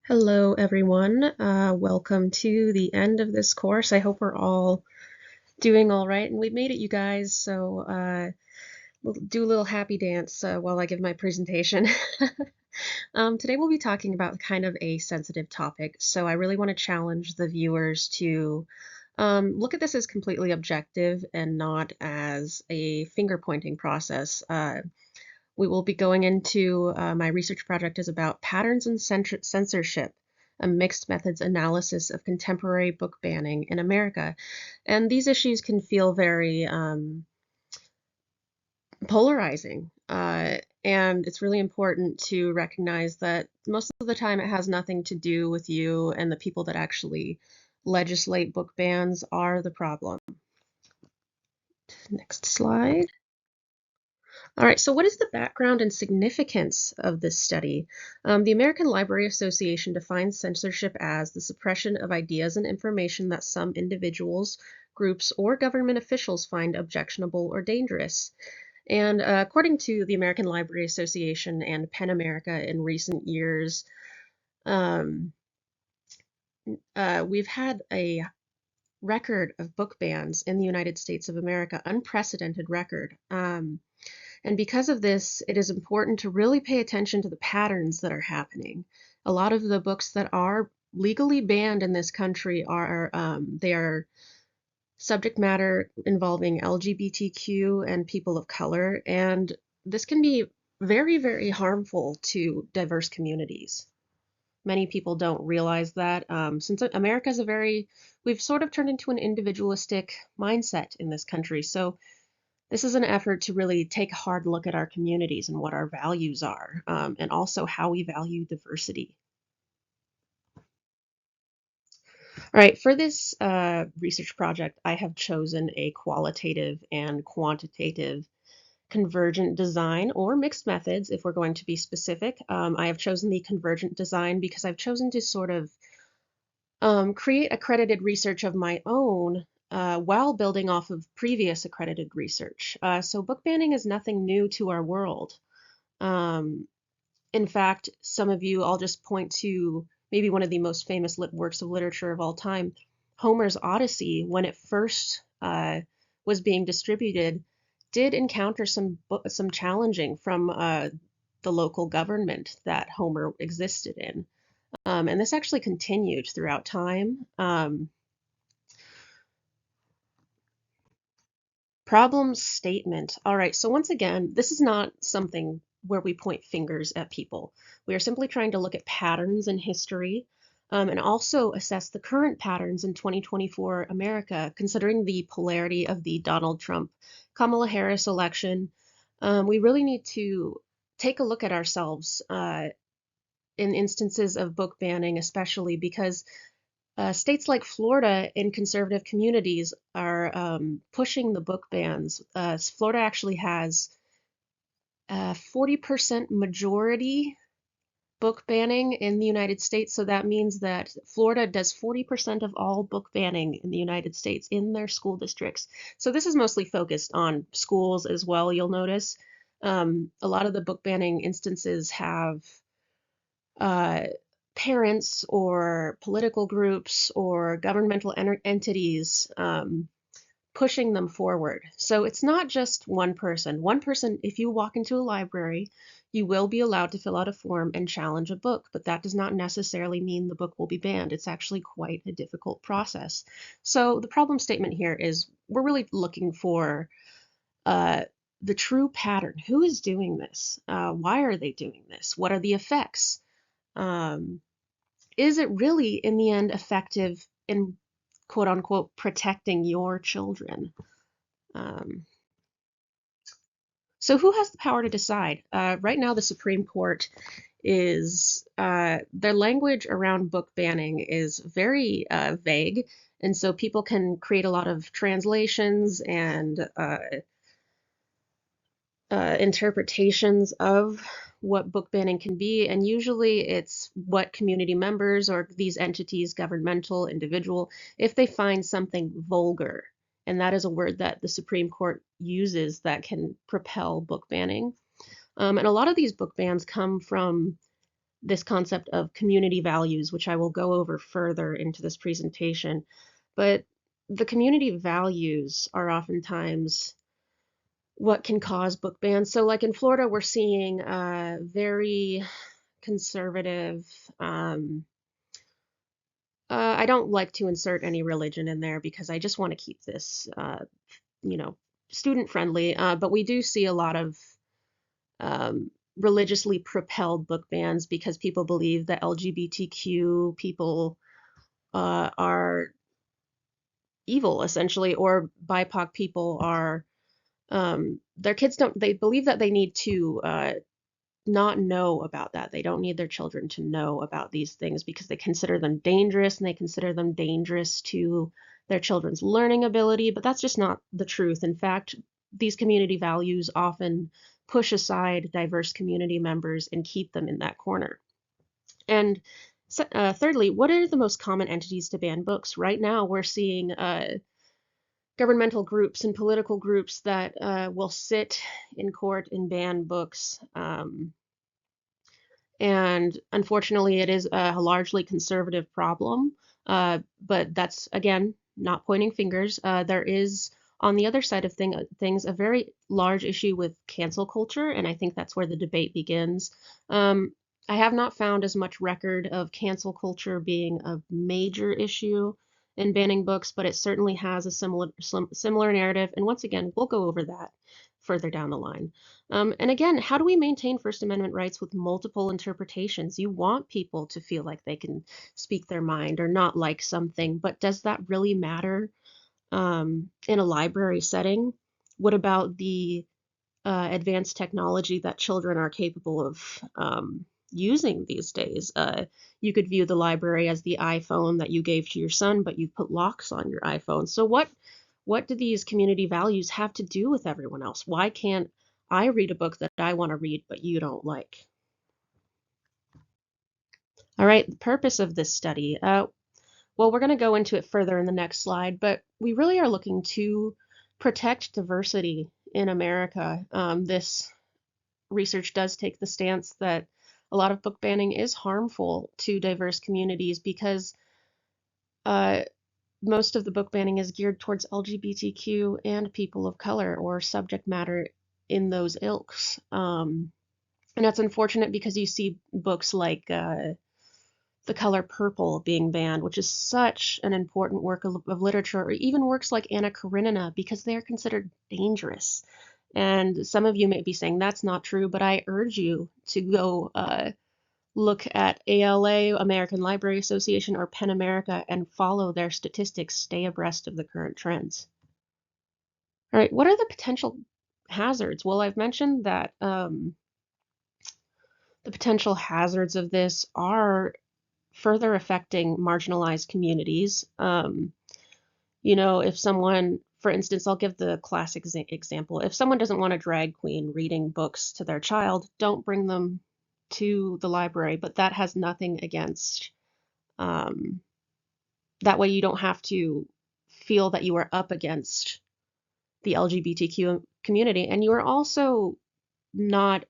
Hello, everyone. Welcome to the end of this course. I hope we're all doing all right, and we've made it, you guys. So we'll do a little happy dance while I give my presentation. Today we'll be talking about kind of a sensitive topic, so I really want to challenge the viewers to look at this as completely objective and not as a finger-pointing process. We will be going into my research project is about patterns in censorship, a mixed methods analysis of contemporary book banning in America. And these issues can feel very polarizing. And it's really important to recognize that most of the time it has nothing to do with you, and the people that actually legislate book bans are the problem. Next slide. All right, so what is the background and significance of this study? The American Library Association defines censorship as the suppression of ideas and information that some individuals, groups, or government officials find objectionable or dangerous. And according to the American Library Association and PEN America in recent years, um, we've had a record of book bans in the United States of America, unprecedented record. And because of this, it is important to really pay attention to the patterns that are happening. A lot of the books that are legally banned in this country are they are subject matter involving LGBTQ and people of color, and this can be very, very harmful to diverse communities. Many people don't realize that since America is we've sort of turned into an individualistic mindset in this country. So this is an effort to really take a hard look at our communities and what our values are, and also how we value diversity. All right, for this research project, I have chosen a qualitative and quantitative convergent design, or mixed methods if we're going to be specific. I have chosen the convergent design because I've chosen to sort of create accredited research of my own while building off of previous accredited research. So book banning is nothing new to our world. Um, in fact, some of you, I'll just point to maybe one of the most famous works of literature of all time, Homer's Odyssey, when it first was being distributed, did encounter some challenging from the local government that Homer existed in. And this actually continued throughout time. Problem statement. All right, so once again, this is not something where we point fingers at people. We are simply trying to look at patterns in history, and also assess the current patterns in 2024 America, considering the polarity of the Donald Trump Kamala Harris election. We really need to take a look at ourselves in instances of book banning, especially because states like Florida in conservative communities are pushing the book bans. Florida actually has 40% majority book banning in the United States. So that means that Florida does 40% of all book banning in the United States in their school districts. So this is mostly focused on schools as well, you'll notice. A lot of the book banning instances have uh, parents or political groups or governmental entities pushing them forward. So it's not just one person. One person, if you walk into a library, you will be allowed to fill out a form and challenge a book, but that does not necessarily mean the book will be banned. It's actually quite a difficult process. So the problem statement here is we're really looking for uh, the true pattern. Who is doing this? Why are they doing this? What are the effects? Um, is it really in the end effective in quote unquote protecting your children? Um, so who has the power to decide? Right now, the Supreme Court is their language around book banning is very vague, and so people can create a lot of translations and interpretations of what book banning can be, and usually it's what community members or these entities, governmental, individual, if they find something vulgar, and that is a word that the Supreme Court uses that can propel book banning. And a lot of these book bans come from this concept of community values, which I will go over further into this presentation. But the community values are oftentimes what can cause book bans. So, like in Florida, we're seeing very conservative. I don't like to insert any religion in there because I just want to keep this, you know, student friendly. But we do see a lot of religiously propelled book bans because people believe that LGBTQ people are evil, essentially, or BIPOC people are. Their kids don't. They believe that they need to not know about that. They don't need their children to know about these things because they consider them dangerous and they consider them dangerous to their children's learning ability. But that's just not the truth. In fact, these community values often push aside diverse community members and keep them in that corner. And thirdly, what are the most common entities to ban books? Right now, we're seeing governmental groups and political groups that will sit in court and ban books. And unfortunately, it is a largely conservative problem. But that's, again, not pointing fingers. There is, on the other side of things, a very large issue with cancel culture, and I think that's where the debate begins. I have not found as much record of cancel culture being a major issue in banning books, but it certainly has a similar narrative. And once again, we'll go over that further down the line. And again, how do we maintain First Amendment rights with multiple interpretations? You want people to feel like they can speak their mind or not like something, but does that really matter in a library setting? What about the advanced technology that children are capable of using these days? You could view the library as the iPhone that you gave to your son, but you put locks on your iPhone. So what do these community values have to do with everyone else? Why can't I read a book that I want to read, but you don't like? All right, the purpose of this study. Well, we're going to go into it further in the next slide, but we really are looking to protect diversity in America. This research does take the stance that a lot of book banning is harmful to diverse communities because uh, most of the book banning is geared towards LGBTQ and people of color or subject matter in those ilks. And that's unfortunate because you see books like The Color Purple being banned, which is such an important work of literature, or even works like Anna Karenina, because they are considered dangerous. And some of you may be saying that's not true, but I urge you to go look at ALA, American Library Association, or PEN America and follow their statistics, stay abreast of the current trends. All right, what are the potential hazards? Well, I've mentioned that the potential hazards of this are further affecting marginalized communities. If someone, for instance, I'll give the classic example. If someone doesn't want a drag queen reading books to their child, don't bring them to the library, but that has nothing against, that way you don't have to feel that you are up against the LGBTQ community. And you are also not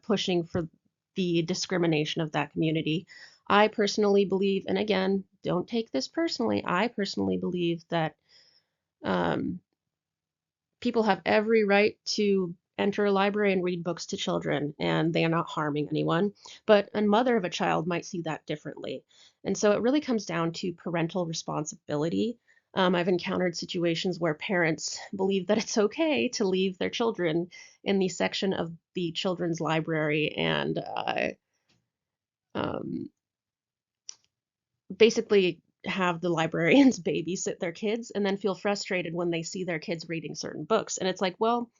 pushing for the discrimination of that community. I personally believe, and again, don't take this personally, I personally believe that um, people have every right to enter a library and read books to children, and they are not harming anyone. But a mother of a child might see that differently. And so it really comes down to parental responsibility. I've encountered situations where parents believe that it's okay to leave their children in the section of the children's library and um, basically have the librarians babysit their kids and then feel frustrated when they see their kids reading certain books. And it's like, well,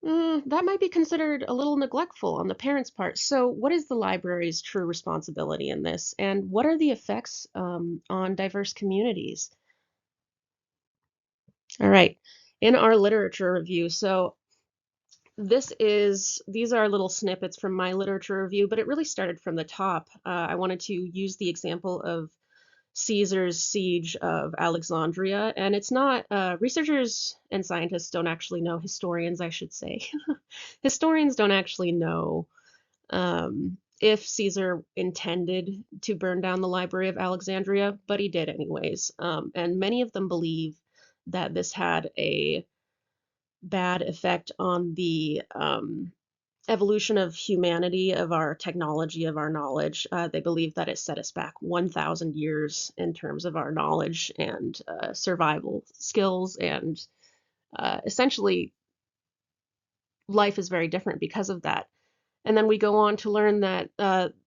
that might be considered a little neglectful on the parents' part. So, what is the library's true responsibility in this? And what are the effects on diverse communities? All right, in our literature review. So, these are little snippets from my literature review, but it really started from the top. I wanted to use the example of Caesar's siege of Alexandria, and it's not, researchers and scientists don't actually know, historians, I should say. Historians don't actually know if Caesar intended to burn down the Library of Alexandria, but he did anyways. And many of them believe that this had a bad effect on the evolution of humanity, of our technology, of our knowledge. They believe that it set us back 1,000 years in terms of our knowledge and survival skills, and essentially life is very different because of that. And then we go on to learn that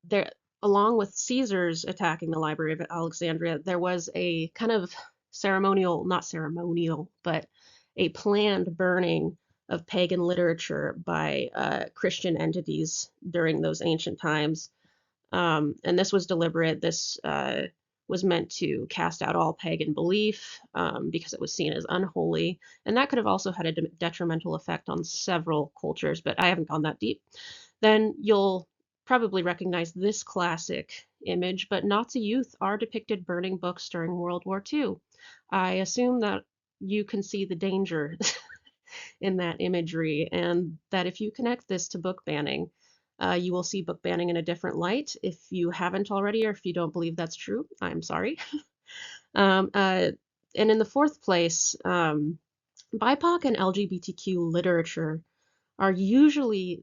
there, along with Caesar's attacking the Library of Alexandria, there was a kind of ceremonial, not ceremonial, but a planned burning of pagan literature by Christian entities during those ancient times. And this was deliberate. This was meant to cast out all pagan belief because it was seen as unholy. And that could have also had a detrimental effect on several cultures, but I haven't gone that deep. Then you'll probably recognize this classic image, but Nazi youth are depicted burning books during World War II. I assume that you can see the danger in that imagery, and that if you connect this to book banning, you will see book banning in a different light. If you haven't already, or if you don't believe that's true, I'm sorry. And in the fourth place, BIPOC and LGBTQ literature are usually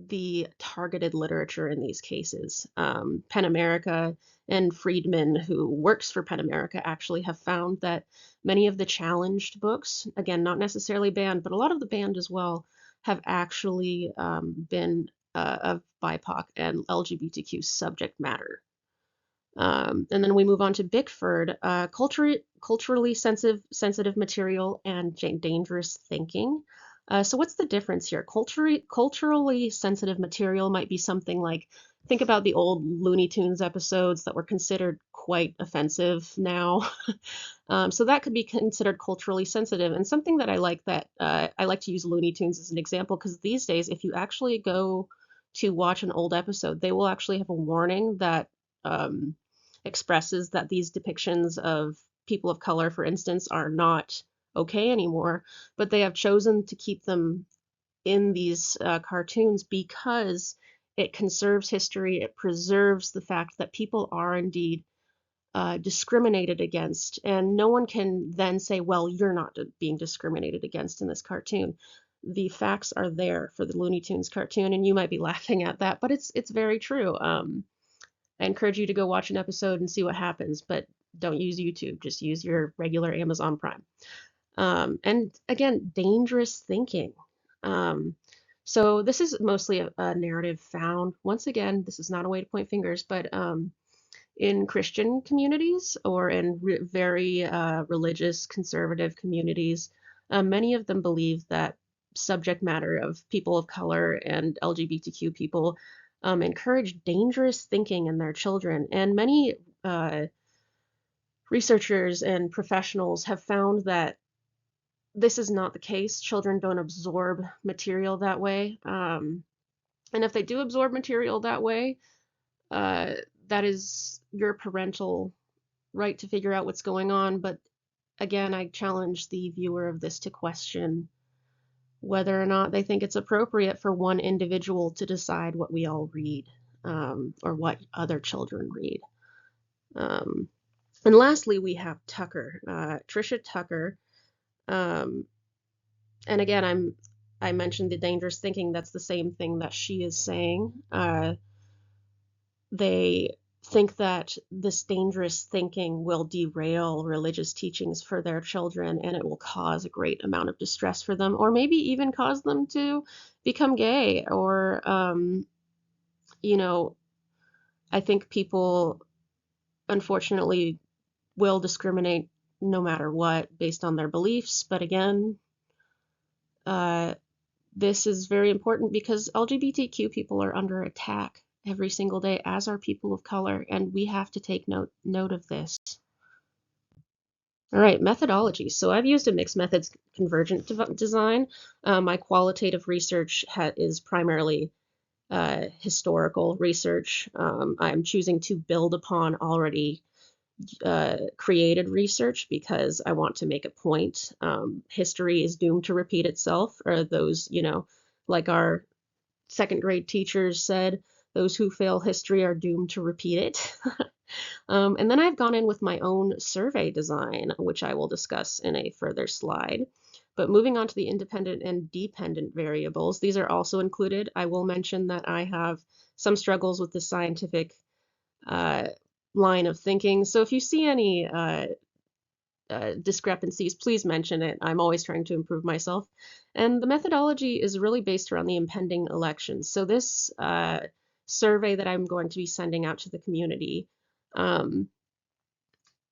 the targeted literature in these cases. PEN America and Friedman, who works for PEN America, actually have found that many of the challenged books, again, not necessarily banned, but a lot of the banned as well, have actually been of BIPOC and LGBTQ subject matter. And then we move on to Bickford, culturally sensitive material and dangerous thinking. So what's the difference here? Culturally sensitive material might be something like, think about the old Looney Tunes episodes that were considered quite offensive now. So that could be considered culturally sensitive. And something that I like to use Looney Tunes as an example, because these days, if you actually go to watch an old episode, they will actually have a warning that expresses that these depictions of people of color, for instance, are not okay anymore, but they have chosen to keep them in these cartoons because it conserves history, it preserves the fact that people are indeed discriminated against, and no one can then say, well, you're not being discriminated against in this cartoon. The facts are there for the Looney Tunes cartoon, and you might be laughing at that, but it's very true. I encourage you to go watch an episode and see what happens, but don't use YouTube. Just use your regular Amazon Prime. And again, dangerous thinking. So this is mostly a narrative found. Once again, this is not a way to point fingers, but in Christian communities or in very religious, conservative communities, many of them believe that subject matter of people of color and LGBTQ people encourage dangerous thinking in their children. And many researchers and professionals have found that this is not the case. Children don't absorb material that way. And if they do absorb material that way, that is your parental right to figure out what's going on. But again, I challenge the viewer of this to question whether or not they think it's appropriate for one individual to decide what we all read, or what other children read. And lastly, we have Tucker, Tricia Tucker. And again, I mentioned the dangerous thinking. That's the same thing that she is saying. They think that this dangerous thinking will derail religious teachings for their children, and it will cause a great amount of distress for them, or maybe even cause them to become gay, or I think people unfortunately will discriminate no matter what based on their beliefs. But again, this is very important because LGBTQ people are under attack every single day, as are people of color, and we have to take note of this. All right, methodology. So I've used a mixed methods convergent design. My qualitative research is primarily historical research. I'm choosing to build upon already created research because I want to make a point. History is doomed to repeat itself, or those, like our second grade teachers said, Those who fail history are doomed to repeat it. And then I've gone in with my own survey design, which I will discuss in a further slide. But moving on to the independent and dependent variables, these are also included. I will mention that I have some struggles with the scientific line of thinking. So if you see any discrepancies, please mention it. I'm always trying to improve myself. And the methodology is really based around the impending elections. So this survey that I'm going to be sending out to the community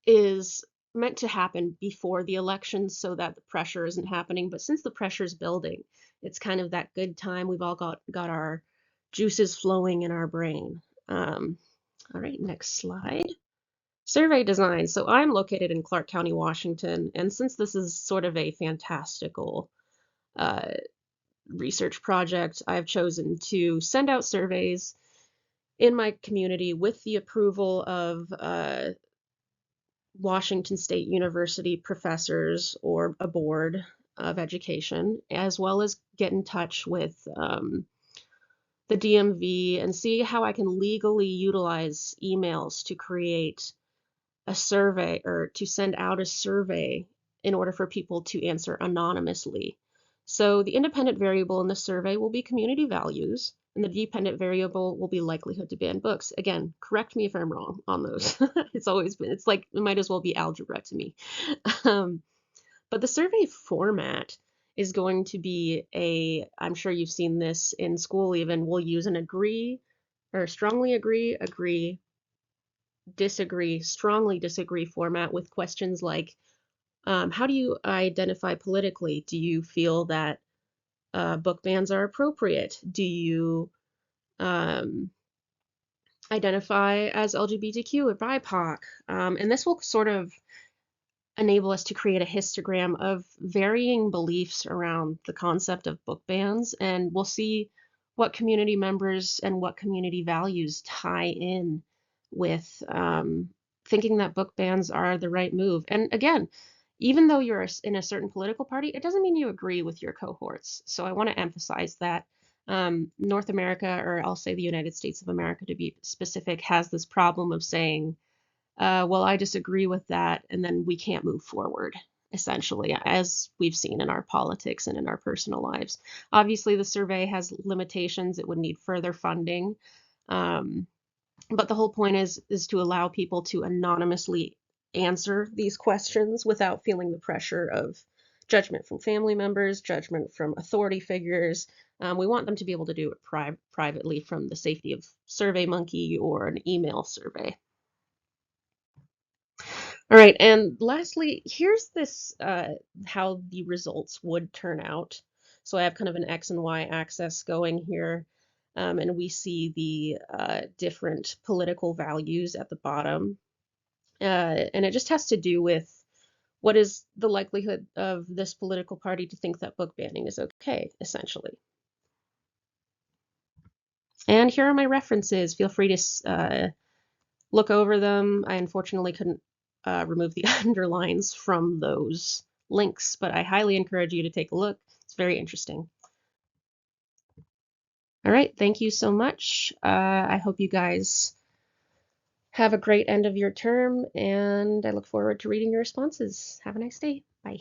is meant to happen before the elections so that the pressure isn't happening. But since the pressure is building, it's kind of that good time. We've all got our juices flowing in our brain. All right, next slide. Survey design. So I'm located in Clark County, Washington, and since this is sort of a fantastical research project, I've chosen to send out surveys in my community with the approval of Washington State University professors or a board of education, as well as get in touch with the DMV and see how I can legally utilize emails to create a survey or to send out a survey in order for people to answer anonymously. So the independent variable in the survey will be community values, and the dependent variable will be likelihood to ban books. Again, correct me if I'm wrong on those. It's like, it might as well be algebra to me. But the survey format is going to be I'm sure you've seen this in school even, we'll use an agree or strongly agree, disagree, strongly disagree format with questions like, how do you identify politically? Do you feel that book bans are appropriate? Do you identify as LGBTQ or BIPOC? And this will sort of enable us to create a histogram of varying beliefs around the concept of book bans, and we'll see what community members and what community values tie in with thinking that book bans are the right move. And again, even though you're in a certain political party, it doesn't mean you agree with your cohorts. So I want to emphasize that North America, or I'll say the United States of America to be specific, has this problem of saying, well, I disagree with that, and then we can't move forward, essentially, as we've seen in our politics and in our personal lives. Obviously, the survey has limitations. It would need further funding. But the whole point is to allow people to anonymously answer these questions without feeling the pressure of judgment from family members, judgment from authority figures. We want them to be able to do it privately from the safety of SurveyMonkey or an email survey. All right, and lastly, here's this how the results would turn out. So I have kind of an X and Y axis going here, and we see the different political values at the bottom. And it just has to do with what is the likelihood of this political party to think that book banning is okay, essentially. And here are my references. Feel free to look over them. I unfortunately couldn't remove the underlines from those links, but I highly encourage you to take a look. It's very interesting. All right, thank you so much. I hope you guys have a great end of your term, and I look forward to reading your responses. Have a nice day. Bye.